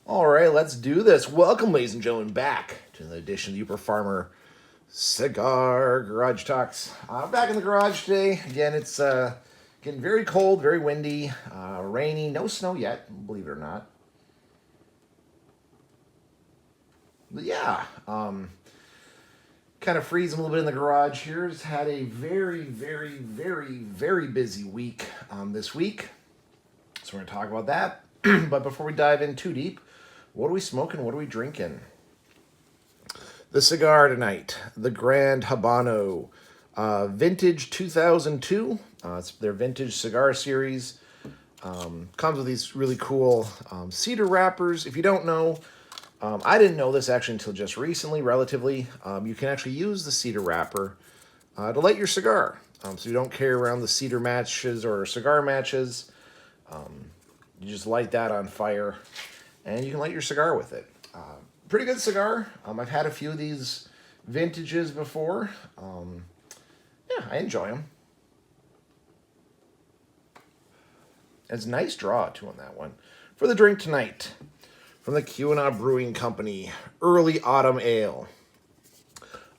All right, let's do this. Welcome, ladies and gentlemen, back to the edition of the Uber Farmer Cigar Garage Talks. I'm back in the garage today. Again, it's getting very cold, very windy, rainy. No snow yet, believe it or not. But yeah, kind of freezing a little bit in the garage here. Just had a very busy week this week. So we're going to talk about that. But before we dive in too deep, what are we smoking? What are we drinking? The cigar tonight, the Grand Habano, vintage 2002. It's their vintage cigar series. Comes with these really cool cedar wrappers. If you don't know, I didn't know this actually until just recently, relatively. You can actually use the cedar wrapper to light your cigar. So you don't carry around the cedar matches or cigar matches. You just light that on fire and you can light your cigar with it. Pretty good cigar. I've had a few of these vintages before. Yeah, I enjoy them. It's a nice draw too on that one. For the drink tonight, from the Keweenaw Brewing Company, Early Autumn Ale.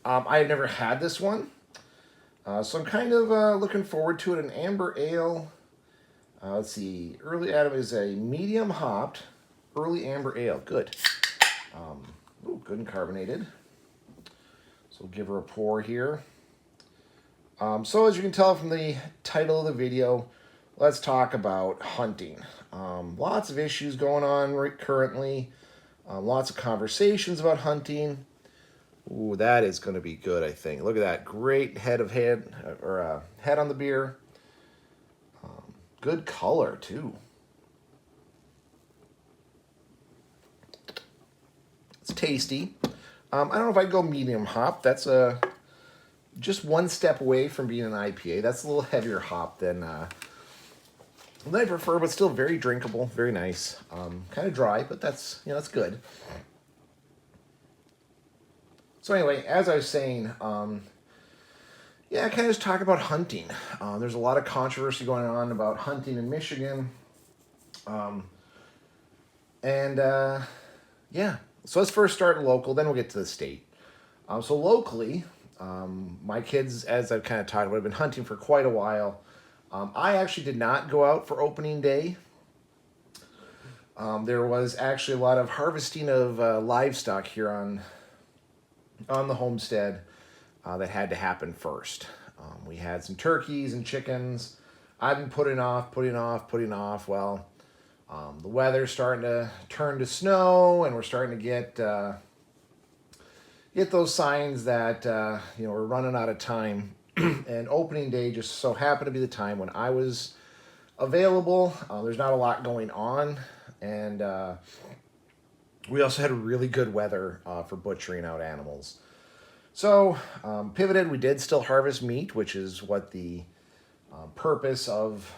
I have never had this one, so I'm kind of looking forward to it. An amber ale. Let's see. Early Autumn is a medium hopped early amber ale. Good. Good and carbonated. So we'll give her a pour here. So as you can tell from the title of the video, let's talk about hunting. Lots of issues going on right currently. Lots of conversations about hunting. Ooh, that is going to be good, I think. Look at that great head on the beer. Good color too. It's tasty. I don't know if I'd go medium hop. That's just one step away from being an IPA. That's a little heavier hop than I prefer, but still very drinkable, very nice. Kind of dry, but that's good. So anyway, as I was saying, yeah, I kind of just talk about hunting. There's a lot of controversy going on about hunting in Michigan. Yeah, so let's first start local, then we'll get to the state. So locally, my kids, as I've kind of talked about, have been hunting for quite a while. I actually did not go out for opening day. There was actually a lot of harvesting of livestock here on the homestead that had to happen first. We had some turkeys and chickens. I've been putting off. Well, the weather's starting to turn to snow, and we're starting to get those signs that we're running out of time. And opening day just so happened to be the time when I was available. There's not a lot going on, and we also had really good weather for butchering out animals. So pivoted. We did still harvest meat, which is what the purpose of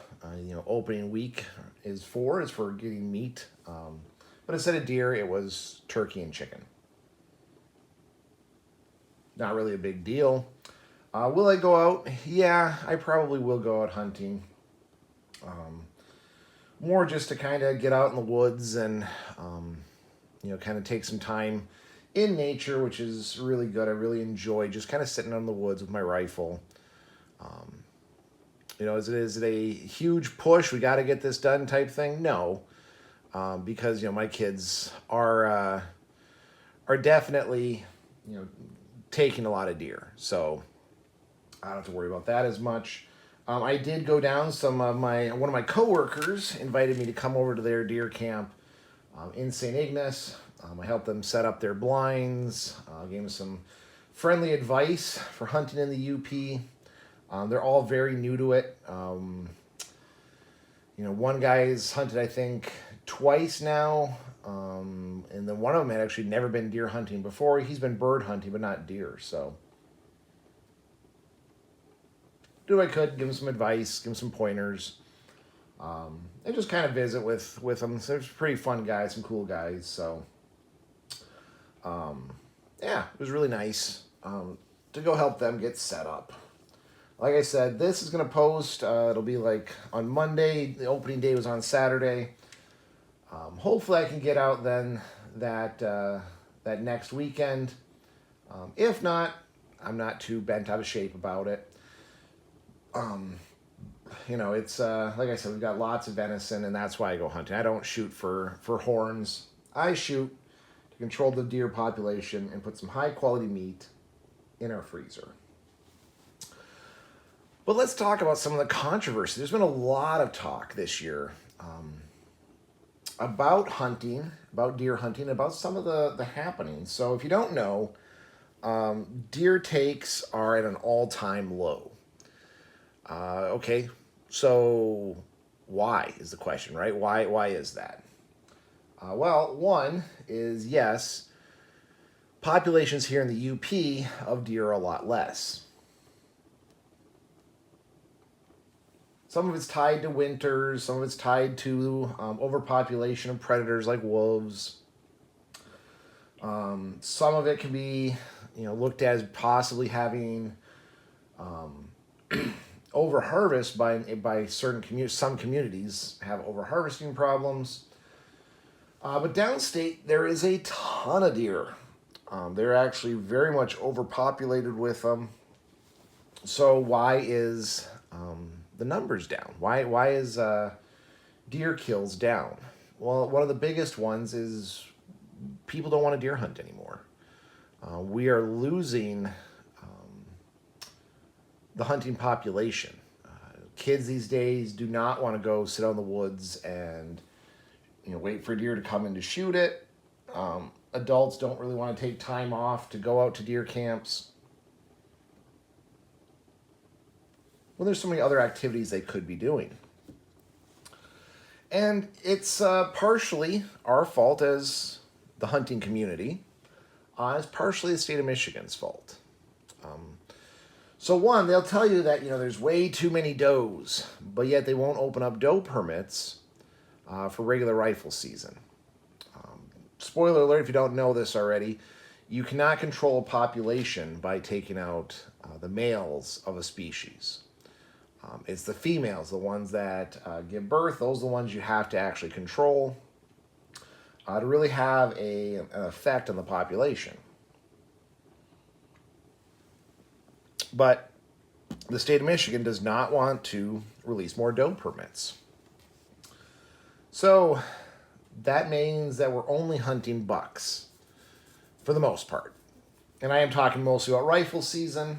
opening week is for getting meat. But instead of deer, it was turkey and chicken. Not really a big deal. Will I go out? Yeah, I probably will go out hunting. More just to kind of get out in the woods and kind of take some time in nature, which is really good. I really enjoy just kind of sitting out in the woods with my rifle. Is it a huge push? We got to get this done type thing? No, because my kids are definitely taking a lot of deer, so I don't have to worry about that as much. I did go down. One of my coworkers invited me to come over to their deer camp in St. Ignace. I helped them set up their blinds, gave them some friendly advice for hunting in the UP. They're all very new to it. One guy's hunted, I think, twice now, and then one of them had actually never been deer hunting before. He's been bird hunting, but not deer, so do what I could, give him some advice, give him some pointers, and just kind of visit with them. So they're pretty fun guys, some cool guys, so yeah, it was really nice to go help them get set up. Like I said, this is going to post, it'll be like on Monday. The opening day was on Saturday. Hopefully, I can get out then that next weekend. If not, I'm not too bent out of shape about it. It's like I said, we've got lots of venison, and that's why I go hunting. I don't shoot for horns. I shoot to control the deer population and put some high quality meat in our freezer. But let's talk about some of the controversy. There's been a lot of talk this year about hunting, about deer hunting, about some of the happenings. So if you don't know, deer takes are at an all-time low. Okay, so why is the question, right? Why is that? Well, one is yes, populations here in the UP of deer are a lot less. Some of it's tied to winters, some of it's tied to overpopulation of predators like wolves. Some of it can be, looked at as possibly having overharvest by certain communities. Some communities have overharvesting problems. But downstate, there is a ton of deer. They're actually very much overpopulated with them. So why is the numbers down? Why is deer kills down? Well, one of the biggest ones is people don't want to deer hunt anymore. We are losing the hunting population. Kids these days do not want to go sit out in the woods and wait for deer to come in to shoot it. Adults don't really want to take time off to go out to deer camps. Well, there's so many other activities they could be doing. And it's partially our fault as the hunting community. It's partially the state of Michigan's fault. So one, they'll tell you that there's way too many does, but yet they won't open up doe permits for regular rifle season. Spoiler alert, if you don't know this already, you cannot control a population by taking out the males of a species. It's the females, the ones that give birth, those are the ones you have to actually control to really have an effect on the population. But the state of Michigan does not want to release more doe permits. So that means that we're only hunting bucks for the most part. And I am talking mostly about rifle season,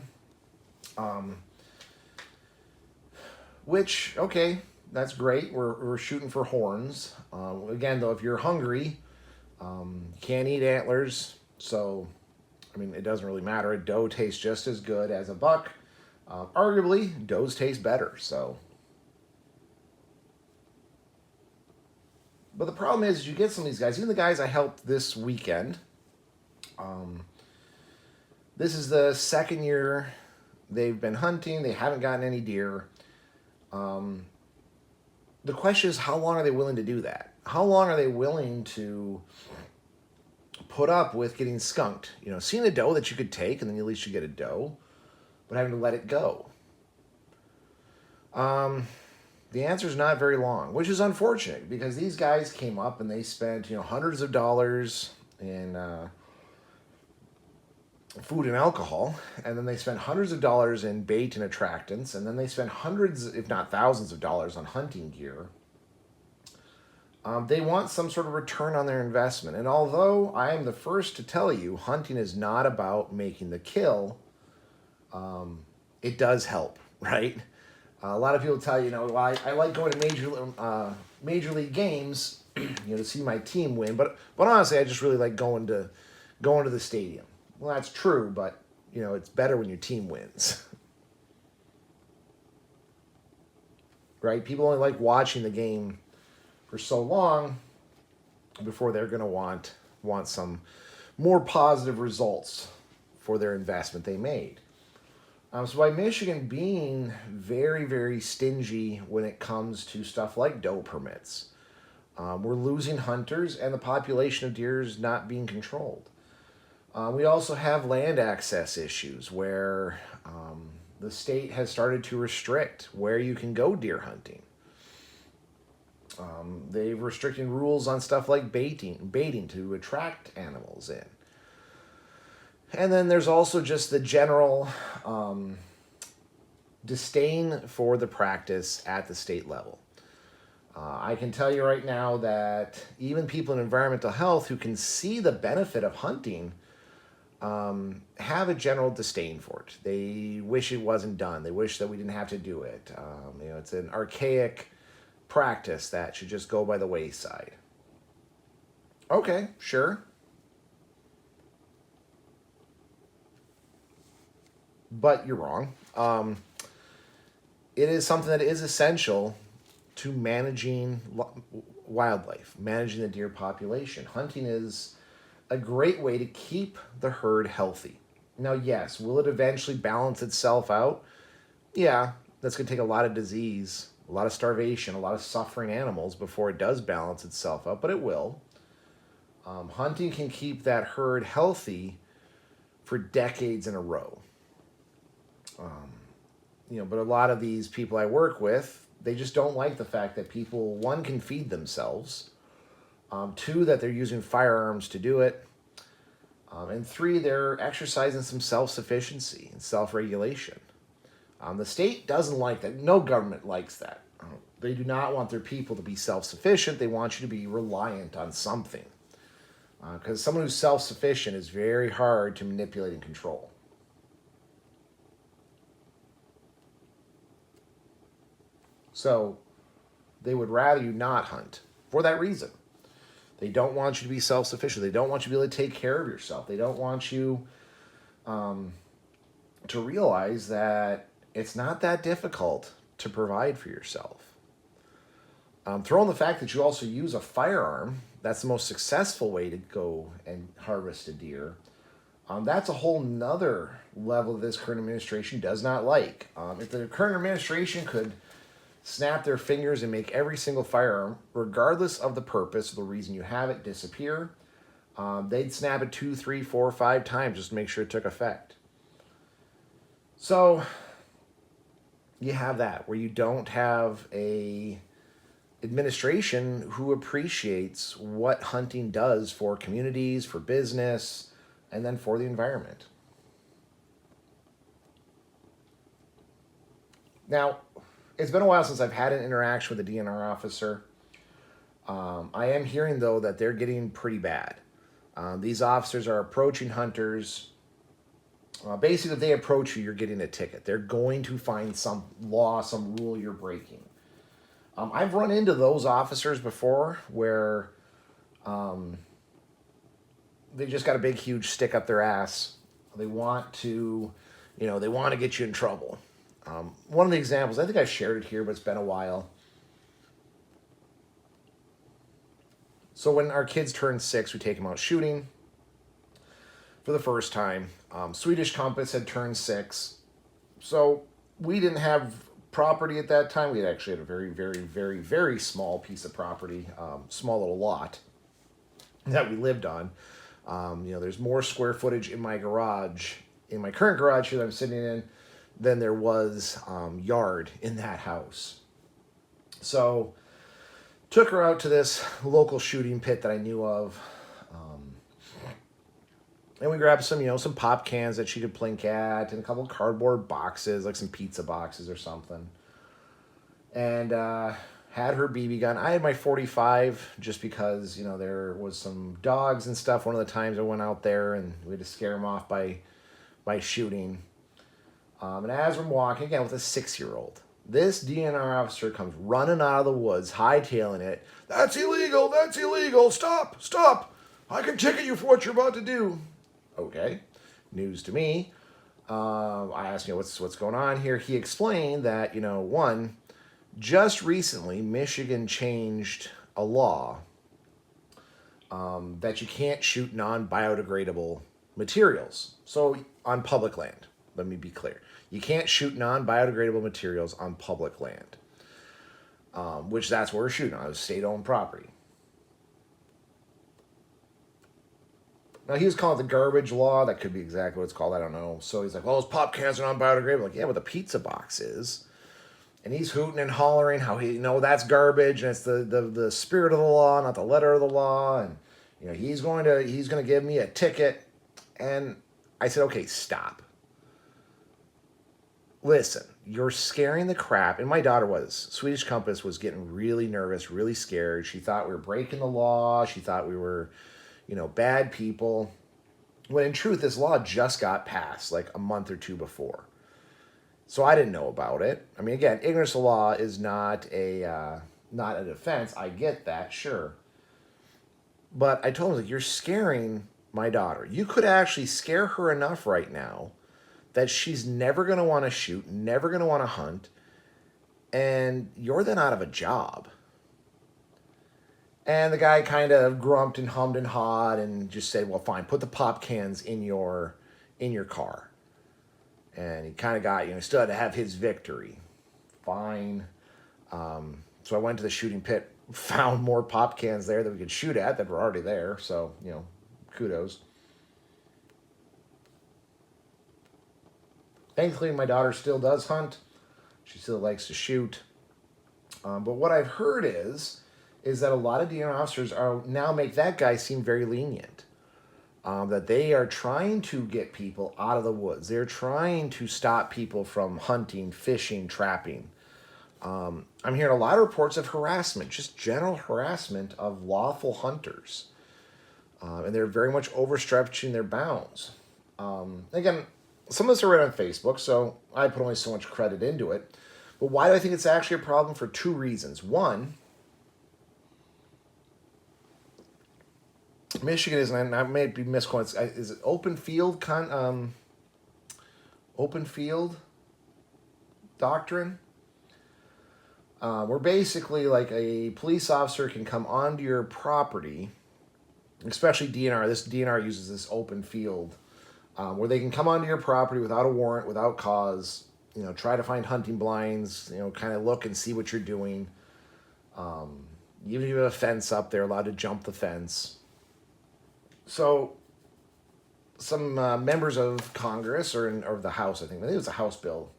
which, okay, that's great. We're shooting for horns. Again, though, if you're hungry, you can't eat antlers. So, it doesn't really matter. A doe tastes just as good as a buck. Arguably, does taste better. So, but the problem is you get some of these guys, even the guys I helped this weekend. This is the second year they've been hunting. They haven't gotten any deer. The question is, how long are they willing to do that? How long are they willing to put up with getting skunked? Seeing a doe that you could take, and then at least you get a doe, but having to let it go. The answer is not very long, which is unfortunate because these guys came up and they spent hundreds of dollars in food and alcohol, and then they spent hundreds of dollars in bait and attractants, and then they spent hundreds, if not thousands of dollars on hunting gear. They want some sort of return on their investment. And although I am the first to tell you hunting is not about making the kill, it does help, right? A lot of people tell you, well, I like going to major league games, to see my team win. But honestly, I just really like going to the stadium. Well, that's true, but it's better when your team wins, right? People only like watching the game for so long before they're going to want some more positive results for their investment they made. So by Michigan being very, very stingy when it comes to stuff like doe permits, we're losing hunters and the population of deer is not being controlled. We also have land access issues where the state has started to restrict where you can go deer hunting. They've restricted rules on stuff like baiting to attract animals in. And then there's also just the general disdain for the practice at the state level. I can tell you right now that even people in environmental health who can see the benefit of hunting have a general disdain for it. They wish it wasn't done. They wish that we didn't have to do it. It's an archaic practice that should just go by the wayside. Okay, sure. But you're wrong. It is something that is essential to managing wildlife, managing the deer population. Hunting is a great way to keep the herd healthy. Now, yes, will it eventually balance itself out? Yeah, that's going to take a lot of disease, a lot of starvation, a lot of suffering animals before it does balance itself out, but it will. Hunting can keep that herd healthy for decades in a row. But a lot of these people I work with, they just don't like the fact that people, one, can feed themselves, two, that they're using firearms to do it, and three, they're exercising some self-sufficiency and self-regulation. The state doesn't like that. No government likes that. They do not want their people to be self-sufficient. They want you to be reliant on something. Because someone who's self-sufficient is very hard to manipulate and control. So they would rather you not hunt for that reason. They don't want you to be self-sufficient. They don't want you to be able to take care of yourself. They don't want you to realize that it's not that difficult to provide for yourself. Throw in the fact that you also use a firearm. That's the most successful way to go and harvest a deer. That's a whole nother level this current administration does not like. If the current administration could snap their fingers and make every single firearm, regardless of the purpose or the reason you have it, disappear, they'd snap it 2, 3, 4, 5 times just to make sure it took effect. So you have that, where you don't have a administration who appreciates what hunting does for communities, for business, and then for the environment. Now, it's been a while since I've had an interaction with a DNR officer. I am hearing, though, that they're getting pretty bad. These officers are approaching hunters. Basically, if they approach you, you're getting a ticket. They're going to find some law, some rule you're breaking. I've run into those officers before where they just got a big, huge stick up their ass. They want to, they want to get you in trouble. One of the examples, I think I shared it here, but it's been a while. So when our kids turn 6, we take them out shooting for the first time. Swedish Compass had turned 6. So we didn't have property at that time. We had actually had a very, very, very, very small piece of property, small little lot that we lived on. There's more square footage in my garage, in my current garage here that I'm sitting in, than there was yard in that house. So took her out to this local shooting pit that I knew of. And we grabbed some pop cans that she could plink at, and a couple of cardboard boxes, like some pizza boxes or something. And had her BB gun. I had my .45 just because, there was some dogs and stuff. One of the times I went out there and we had to scare them off by shooting. And as we're walking, again, with a 6-year-old, this DNR officer comes running out of the woods, hightailing it. That's illegal! That's illegal! Stop! Stop! I can ticket you for what you're about to do. Okay, news to me. I asked, what's going on here? He explained that, one, just recently, Michigan changed a law that you can't shoot non-biodegradable materials. So on public land, let me be clear. You can't shoot non-biodegradable materials on public land, which that's where we're shooting on, state-owned property. Now, he was calling it the garbage law. That could be exactly what it's called. I don't know. So he's like, well, those pop cans are non-biodegradable. Like, yeah, but the pizza box is. And he's hooting and hollering how that's garbage and it's the spirit of the law, not the letter of the law, and he's going to give me a ticket. And I said, okay, stop. Listen, you're scaring the crap. And my daughter Swedish Compass was getting really nervous, really scared. She thought we were breaking the law. She thought we were, bad people. When in truth, this law just got passed like a month or two before. So I didn't know about it. I mean, again, ignorance of the law is not a defense. I get that, sure. But I told him, like, you're scaring my daughter. You could actually scare her enough right now that she's never going to want to shoot, never going to want to hunt, and you're then out of a job. And the guy kind of grumped and hummed and hawed and just said, well, fine, put the pop cans in your car. And he kind of got, still had to have his victory. Fine. So I went to the shooting pit, found more pop cans there that we could shoot at that were already there. So, kudos. Thankfully, my daughter still does hunt. She still likes to shoot. But what I've heard is that a lot of DNR officers are now make that guy seem very lenient. That they are trying to get people out of the woods. They're trying to stop people from hunting, fishing, trapping. I'm hearing a lot of reports of harassment, just general harassment of lawful hunters. And they're very much overstretching their bounds. Again, some of this are right on Facebook, so I put only so much credit into it. But why do I think it's actually a problem? For two reasons. One, Michigan is, and I may be misquoting, is it open field doctrine? Where basically like a police officer can come onto your property, especially DNR. This DNR uses this open field, where they can come onto your property without a warrant, without cause. Try to find hunting blinds. Kind of look and see what you're doing. Even if you have a fence up, they're allowed to jump the fence. So, some members of Congress or the House, I think it was a House bill,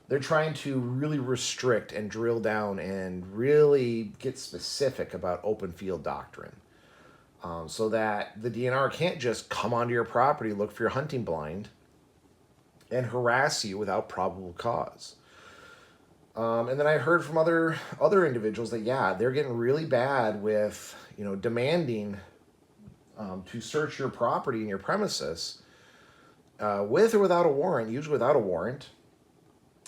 they're trying to really restrict and drill down and really get specific about open field doctrine, so that the DNR can't just come onto your property, look for your hunting blind, and harass you without probable cause. And then I heard from other individuals that they're getting really bad with demanding to search your property and your premises with or without a warrant, usually without a warrant,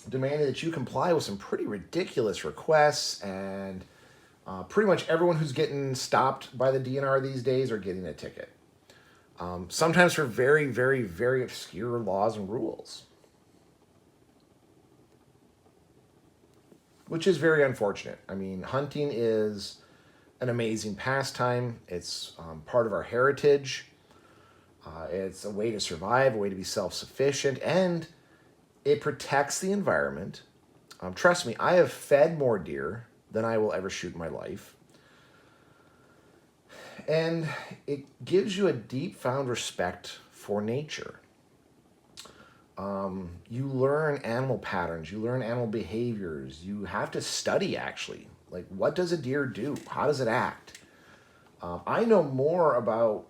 demanding that you comply with some pretty ridiculous requests, and pretty much everyone who's getting stopped by the DNR these days are getting a ticket. Sometimes for very, very, very obscure laws and rules, which is very unfortunate. I mean, hunting is an amazing pastime. It's part of our heritage. It's a way to survive, a way to be self-sufficient, and it protects the environment. Trust me, I have fed more deer than I will ever shoot in my life. And it gives you a deep found respect for nature. You learn animal patterns, you learn animal behaviors. You have to study, actually. Like, what does a deer do? How does it act? I know more about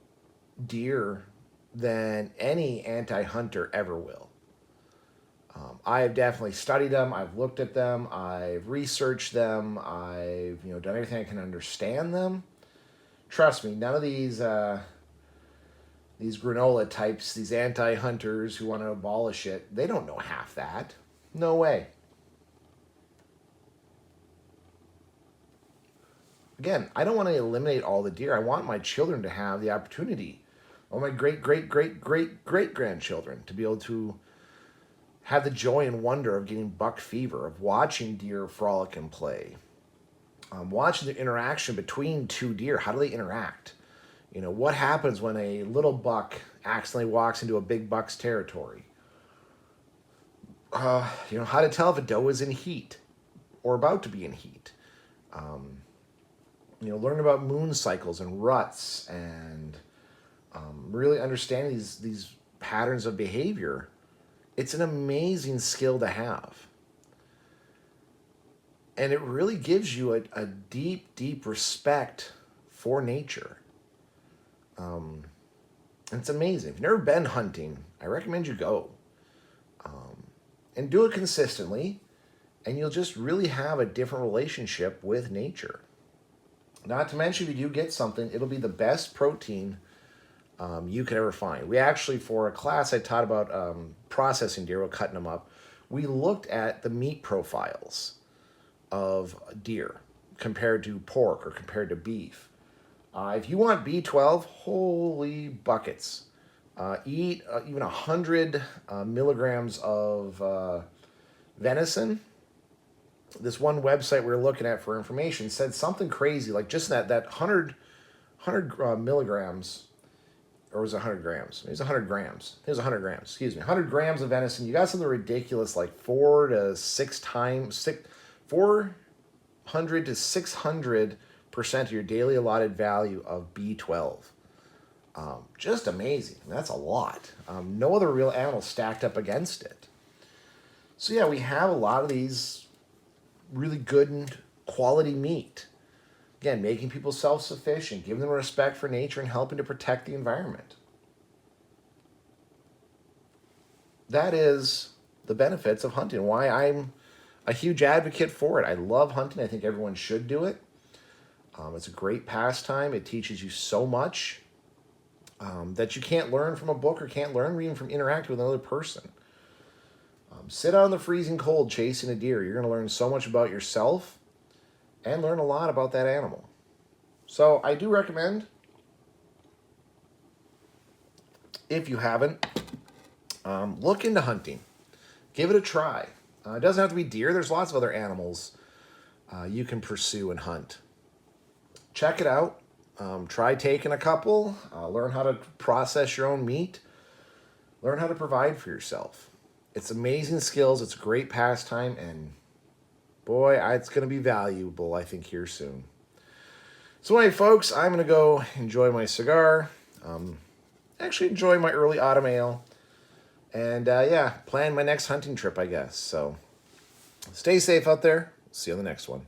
deer than any anti-hunter ever will. I have definitely studied them. I've looked at them. I've researched them. I've done everything I can understand them. Trust me, none of these granola types, these anti-hunters who want to abolish it, they don't know half that. No way. Again, I don't want to eliminate all the deer. I want my children to have the opportunity, or my great-great-great-great-great-grandchildren, to be able to have the joy and wonder of getting buck fever, of watching deer frolic and play, watching the interaction between two deer. How do they interact? What happens when a little buck accidentally walks into a big buck's territory? How to tell if a doe is in heat or about to be in heat. Learn about moon cycles and ruts, and really understanding these patterns of behavior. It's an amazing skill to have. And it really gives you a deep, deep respect for nature. It's amazing. If you've never been hunting, I recommend you go. And do it consistently, and you'll just really have a different relationship with nature. Not to mention, if you do get something, it'll be the best protein you could ever find. We actually, for a class I taught about processing deer, cutting them up, we looked at the meat profiles of deer compared to pork or compared to beef. If you want B12, holy buckets. Eat even 100 milligrams of venison. This one website we were looking at for information said something crazy, like just that 100 milligrams, or was it 100 grams? It was 100 grams. It was 100 grams, excuse me. 100 grams of venison. You got something ridiculous like 400 to 600% of your daily allotted value of B12. Just amazing. That's a lot. No other real animal stacked up against it. So yeah, we have a lot of these really good and quality meat. Again, making people self-sufficient, giving them respect for nature, and helping to protect the environment. That is the benefits of hunting. Why I'm a huge advocate for it. I love hunting. I think everyone should do it. It's a great pastime. It teaches you so much that you can't learn from a book or can't learn even from interacting with another person. Sit out in the freezing cold chasing a deer. You're going to learn so much about yourself and learn a lot about that animal. So I do recommend, if you haven't, look into hunting. Give it a try. It doesn't have to be deer. There's lots of other animals you can pursue and hunt. Check it out. Try taking a couple. Learn how to process your own meat. Learn how to provide for yourself. It's amazing skills. It's a great pastime. And boy, it's going to be valuable, I think, here soon. So anyway, folks, I'm going to go enjoy my cigar. Actually enjoy my early autumn ale. And yeah, plan my next hunting trip, I guess. So stay safe out there. See you on the next one.